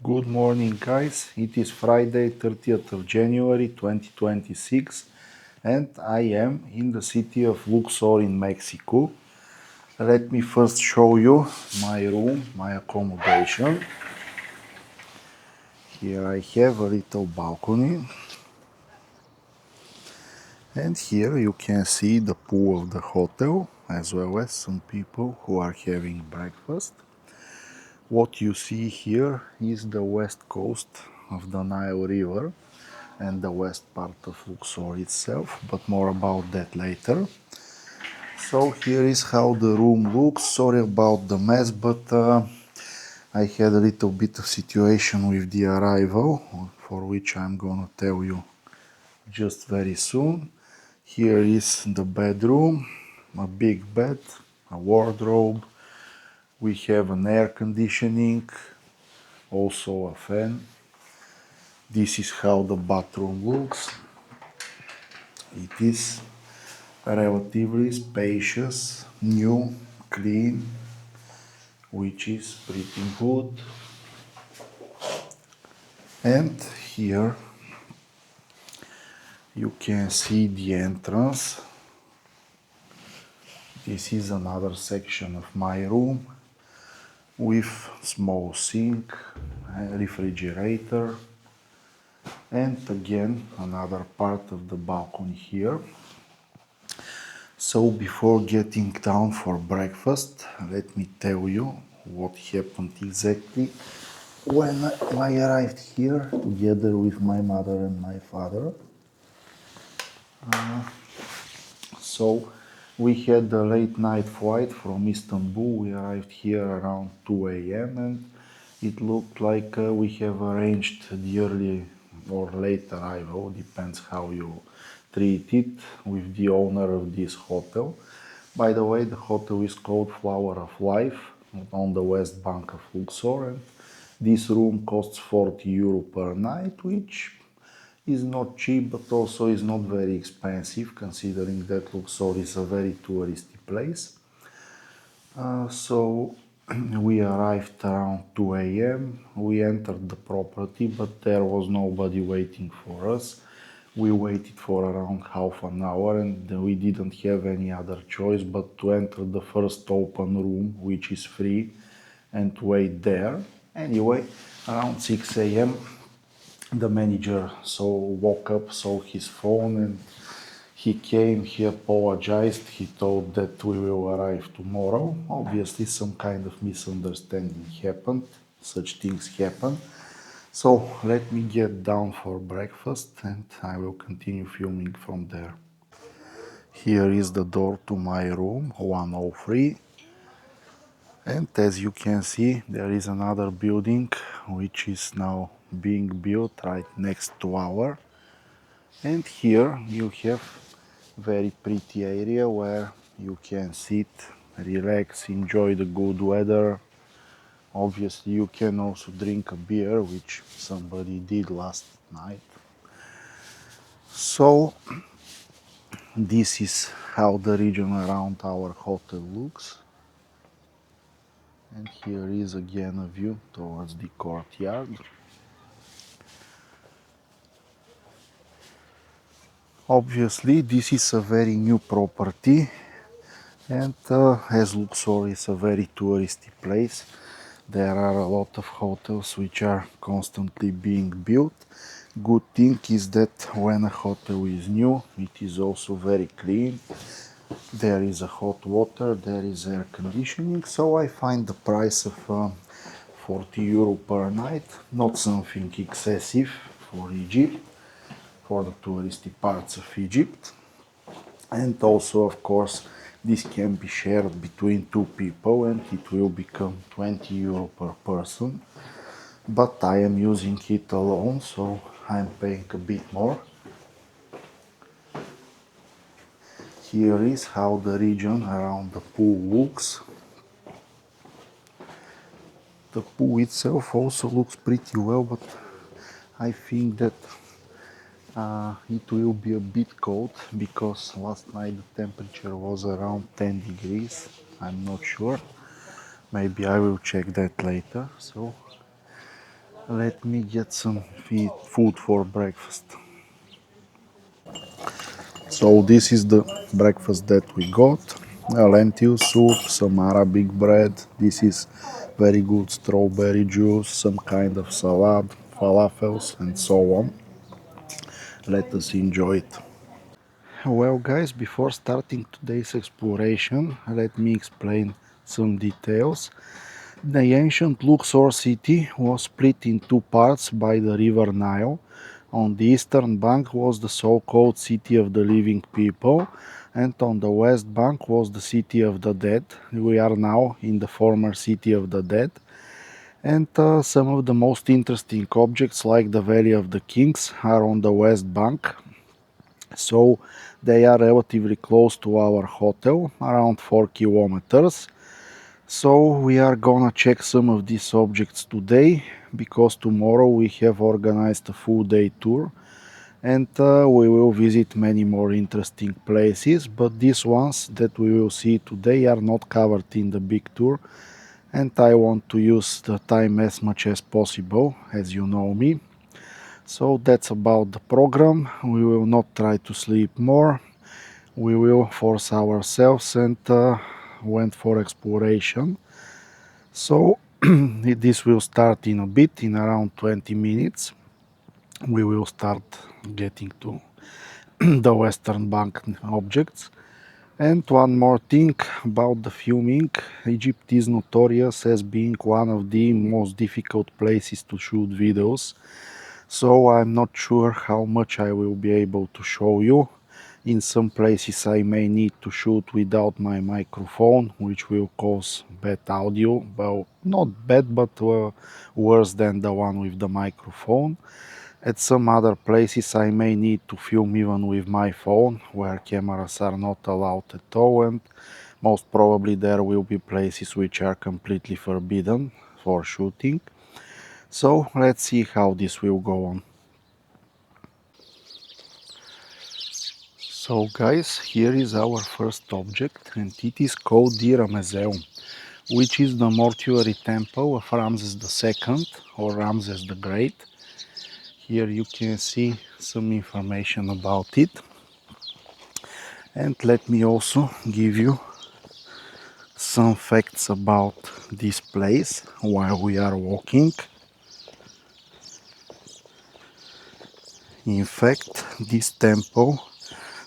Good morning, guys. It is Friday, 30th of January 2026, and I am in the city of Luxor in Mexico. Let me first show you my room, my accommodation. Here I have a little balcony, and here you can see the pool of the hotel, as well as some people who are having breakfast. What you see here is the west coast of the Nile River and the west part of Luxor itself, but more about that later. So here is how the room looks. Sorry about the mess, but I had a little bit of situation with the arrival, for which I'm gonna tell you just very soon. Here is the bedroom, a big bed, a wardrobe. We have an air conditioning, also a fan. This is how the bathroom looks. It is relatively spacious, new, clean, which is pretty good. And here you can see the entrance. This is another section of my room with small sink, refrigerator, and again another part of the balcony here. So before getting down for breakfast, let me tell you what happened exactly when I arrived here together with my mother and my father. So we had a late night flight from Istanbul. We arrived here around 2 a.m. and it looked like we have arranged the early or late arrival, depends how you treat it, with the owner of this hotel. By the way, the hotel is called Flower of Life on the west bank of Luxor, and this room costs 40 euro per night, which is not cheap but also is not very expensive, considering that Luxor is a very touristy place. So we arrived around 2 a.m. We entered the property, but there was nobody waiting for us. We waited for around half an hour and we didn't have any other choice but to enter the first open room, which is free, and wait there. Anyway, around 6 a.m. the manager woke up, saw his phone, and he came, he apologized, he told that we will arrive tomorrow. Obviously some kind of misunderstanding happened, such things happen. So let me get down for breakfast and I will continue filming from there. Here is the door to my room, 103. And as you can see, there is another building which is now being built right next to our. And here you have very pretty area where you can sit, relax, enjoy the good weather. Obviously you can also drink a beer, which somebody did last night. So this is how the region around our hotel looks. And here is again a view towards the courtyard. Obviously this is a very new property, and as Luxor is a very touristy place, there are a lot of hotels which are constantly being built. Good thing is that when a hotel is new, it is also very clean. There is a hot water, there is air conditioning, so I find the price of 40 euro per night not something excessive for Egypt, for the touristy parts of Egypt. And also, of course, this can be shared between two people and it will become 20 euro per person. But I am using it alone, so I'm paying a bit more. Here is how the region around the pool looks. The pool itself also looks pretty well, but I think that it will be a bit cold because last night the temperature was around 10 degrees. I'm not sure. Maybe I will check that later. So Let me get some food for breakfast. So this is the breakfast that we got. A lentil soup, some Arabic bread. This is very good strawberry juice, some kind of salad, falafels and so on. Let us enjoy it. Well guys, before starting today's exploration, let me explain some details. The ancient Luxor city was split in two parts by the river Nile. On the eastern bank was the so-called City of the Living People, and on the west bank was the City of the Dead. We are now in the former City of the Dead. And some of the most interesting objects, like the Valley of the Kings, are on the west bank. So they are relatively close to our hotel, around 4 kilometers. So we are gonna check some of these objects today, because tomorrow we have organized a full day tour, and we will visit many more interesting places, but these ones that we will see today are not covered in the big tour, and I want to use the time as much as possible, as you know me. So that's about the program. We will not try to sleep more. We will force ourselves and went for exploration. So this will start in a bit, in around 20 minutes. We will start getting to the Western Bank objects. And one more thing about the filming. Egypt is notorious as being one of the most difficult places to shoot videos. So I'm not sure how much I will be able to show you. In some places I may need to shoot without my microphone, which will cause bad audio. Well, not bad, but worse than the one with the microphone. At some other places I may need to film even with my phone, where cameras are not allowed at all, and most probably there will be places which are completely forbidden for shooting. So let's see how this will go on. So guys, here is our first object, and it is called the Ramesseum, which is the mortuary temple of Ramses II or Ramses the Great. Here you can see some information about it. And let me also give you some facts about this place while we are walking. In fact, this temple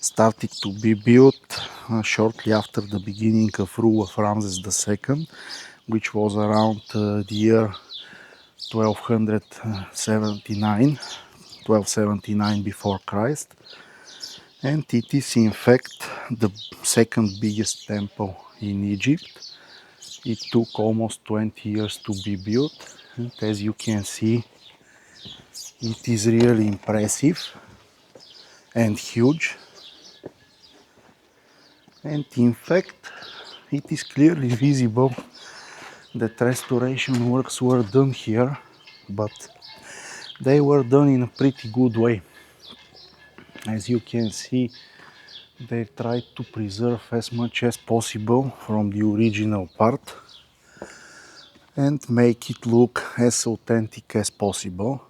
started to be built shortly after the beginning of rule of Ramses II, which was around the year 1279 before Christ. And it is in fact the second biggest temple in Egypt. It took almost 20 years to be built, and as you can see, it is really impressive and huge. And in fact, it is clearly visible that restoration works were done here, but they were done in a pretty good way. As you can see, they tried to preserve as much as possible from the original part and make it look as authentic as possible.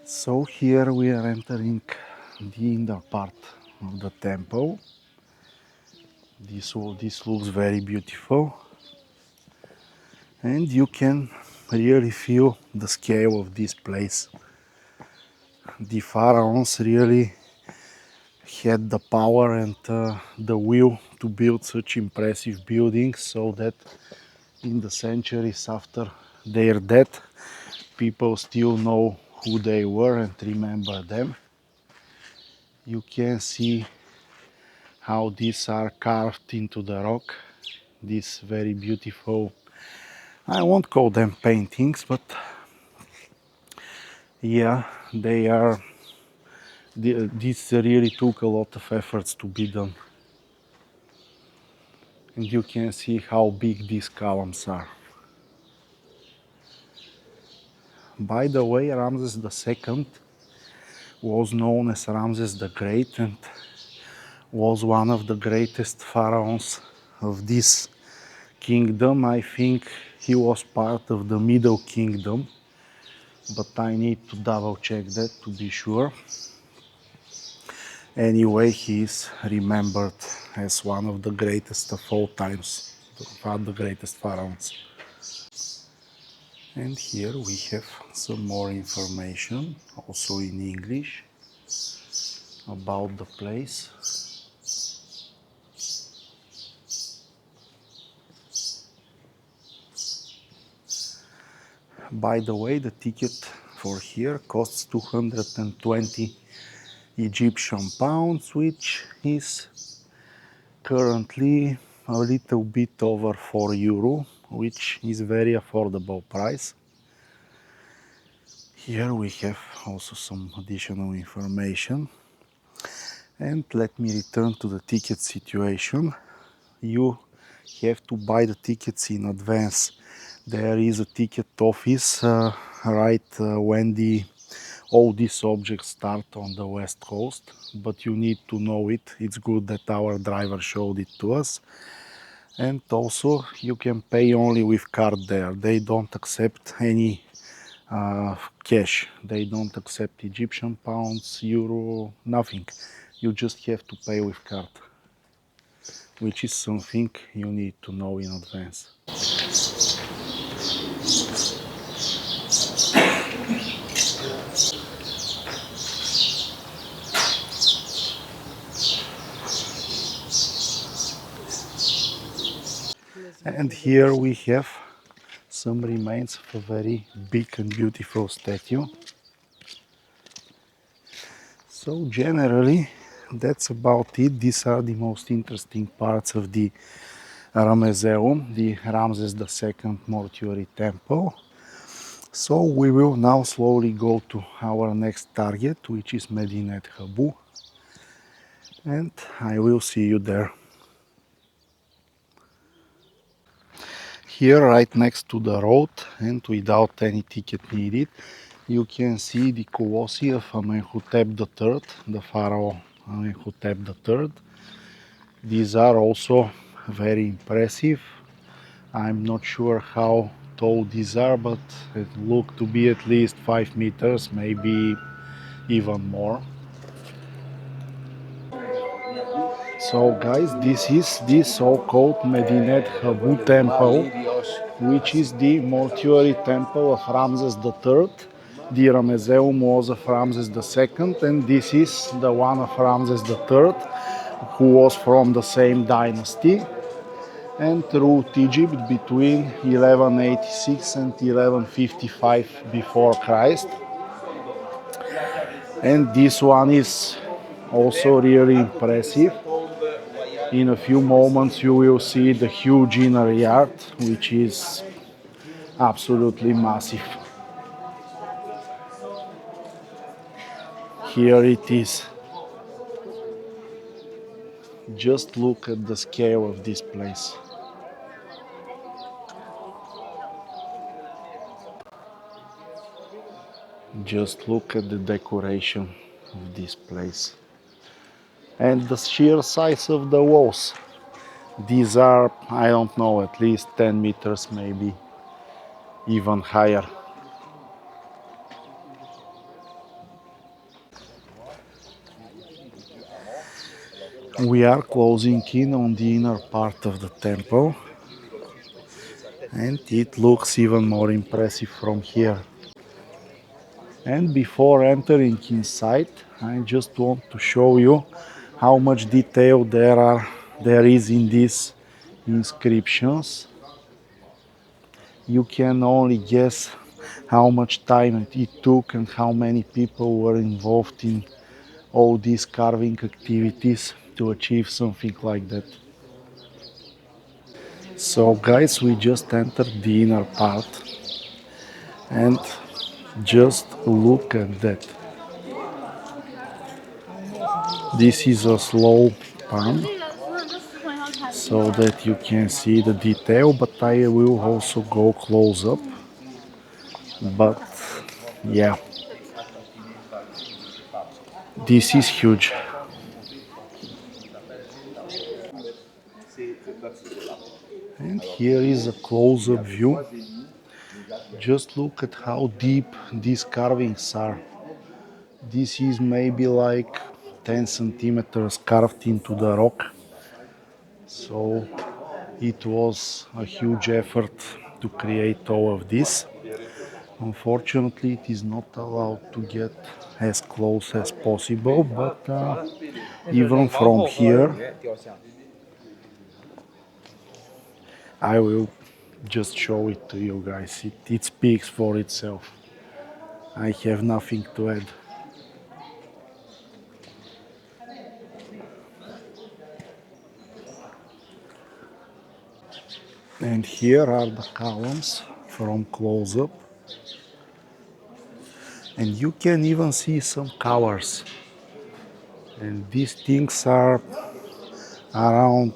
So here we are entering the inner part of the temple. This looks very beautiful, and you can really feel the scale of this place. The pharaohs really had the power and the will to build such impressive buildings, so that in the centuries after their death, people still know who they were and remember them. You can see how these are carved into the rock. These very beautiful, I won't call them paintings, but yeah, they are. This really took a lot of efforts to be done. And you can see how big these columns are. By the way, Ramses II was known as Ramses the Great and was one of the greatest pharaohs of this kingdom. I think he was part of the Middle Kingdom, but I need to double check that to be sure. Anyway, he is remembered as one of the greatest of all times, one of the greatest pharaohs. And here we have some more information, also in English, about the place. By the way, the ticket for here costs 220 Egyptian pounds, which is currently a little bit over €4, which is very affordable price. Here we have also some additional information. And let me return to the ticket situation. You have to buy the tickets in advance. There is a ticket office right when all these objects start on the west coast, but you need to know it. It's good that our driver showed it to us. And also you can pay only with card there. They don't accept any cash. They don't accept Egyptian pounds, euro, nothing. You just have to pay with card, which is something you need to know in advance. And here we have some remains of a very big and beautiful statue. So generally, that's about it. These are the most interesting parts of the Ramesseum, the Ramses II mortuary temple. So we will now slowly go to our next target, which is Medinet Habu, and I will see you there. Here, right next to the road and without any ticket needed, you can see the Colossi of Amenhotep III, the Pharaoh Amenhotep III. These are also very impressive. I'm not sure how tall these are, but it look to be at least 5 meters, maybe even more. So guys, this is the so-called Medinet Habu temple, which is the mortuary temple of Ramses III. The Ramesseum was of Ramses II, and this is the one of Ramses III, who was from the same dynasty and ruled Egypt between 1186 and 1155 before Christ. And this one is also really impressive. In a few moments you will see the huge inner yard, which is absolutely massive. Here it is. Just look at the scale of this place. Just look at the decoration of this place. And the sheer size of the walls. These are, I don't know, at least 10 meters, maybe even higher. We are closing in on the inner part of the temple, and it looks even more impressive from here. And before entering inside, I just want to show you how much detail there is in these inscriptions. You can only guess how much time it took and how many people were involved in all these carving activities to achieve something like that. So guys, we just entered the inner part and just look at that. This is a slow pan so that you can see the detail, but I will also go close up. But yeah, this is huge. And here is a close-up view. Just look at how deep these carvings are. This is maybe like 10 centimeters carved into the rock. So it was a huge effort to create all of this. Unfortunately, it is not allowed to get as close as possible, but even from here, I will just show it to you guys. It speaks for itself. I have nothing to add. And here are the columns from close-up. And you can even see some colors. And these things are around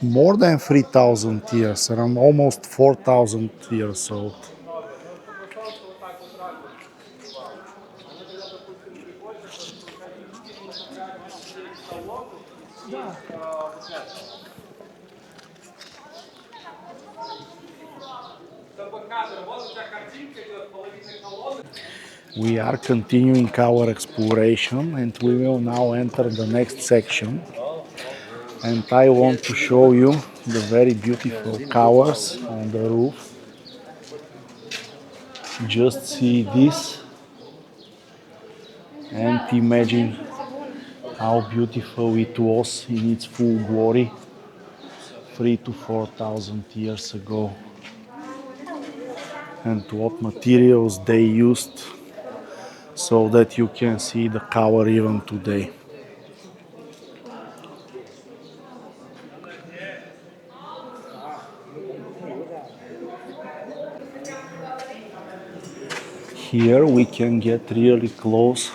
more than 3,000 years, around almost 4,000 years old. We are continuing our exploration and we will now enter the next section. And I want to show you the very beautiful colors on the roof. Just see this and imagine how beautiful it was in its full glory 3 to 4,000 years ago, and what materials they used so that you can see the color even today. Here we can get really close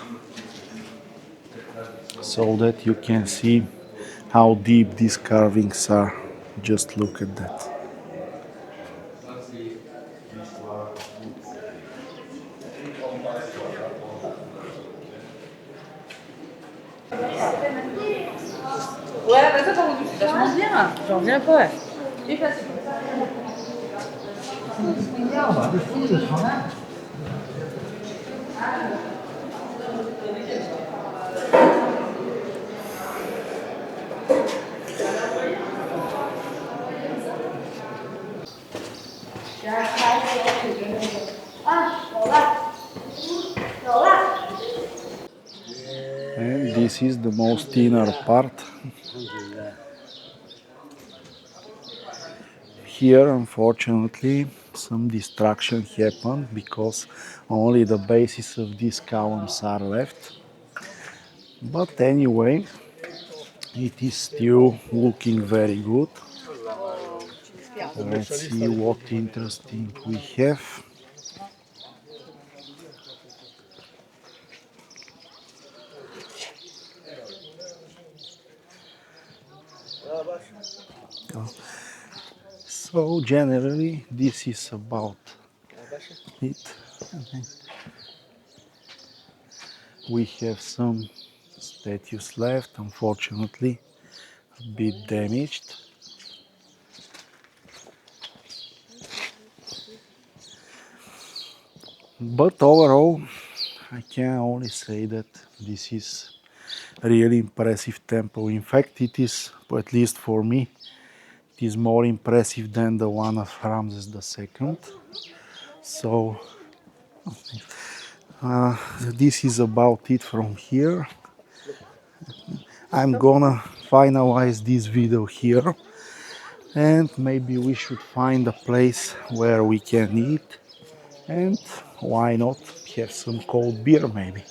so that you can see how deep these carvings are. Just look at that. Ouais, bah ça, par contre, c'est vachement bien. J'en reviens pas. Ouais. Et facile. And this is the most inner part. Here, unfortunately, some destruction happened because only the bases of these columns are left. But anyway, it is still looking very good. Let's see what interesting we have. So generally this is about it. We have some statues left, unfortunately a bit damaged. But overall I can only say that this is a really impressive temple. In fact it is, at least for me, it is more impressive than the one of Ramesses II. So this is about it from here. I'm gonna finalize this video here, and maybe we should find a place where we can eat, and why not have some cold beer maybe.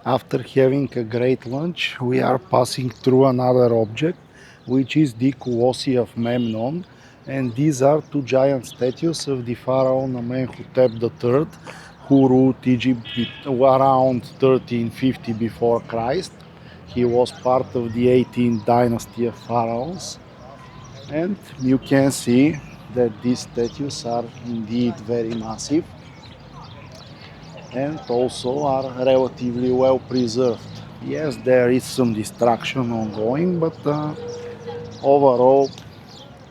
After having a great lunch, we are passing through another object, which is the Colossi of Memnon, and these are two giant statues of the Pharaoh Amenhotep III, who ruled Egypt around 1350 before Christ. He was part of the 18th dynasty of pharaohs, and you can see that these statues are indeed very massive and also are relatively well preserved. Yes, there is some destruction ongoing, but overall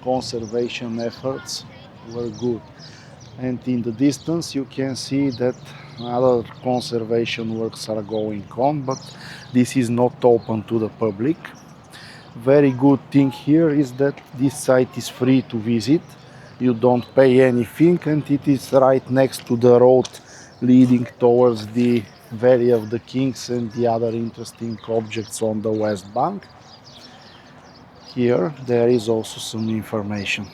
conservation efforts were good. And in the distance you can see that other conservation works are going on, but this is not open to the public. Very good thing here is that this site is free to visit. You don't pay anything, and it is right next to the road leading towards the Valley of the Kings and the other interesting objects on the West Bank. Here there is also some information.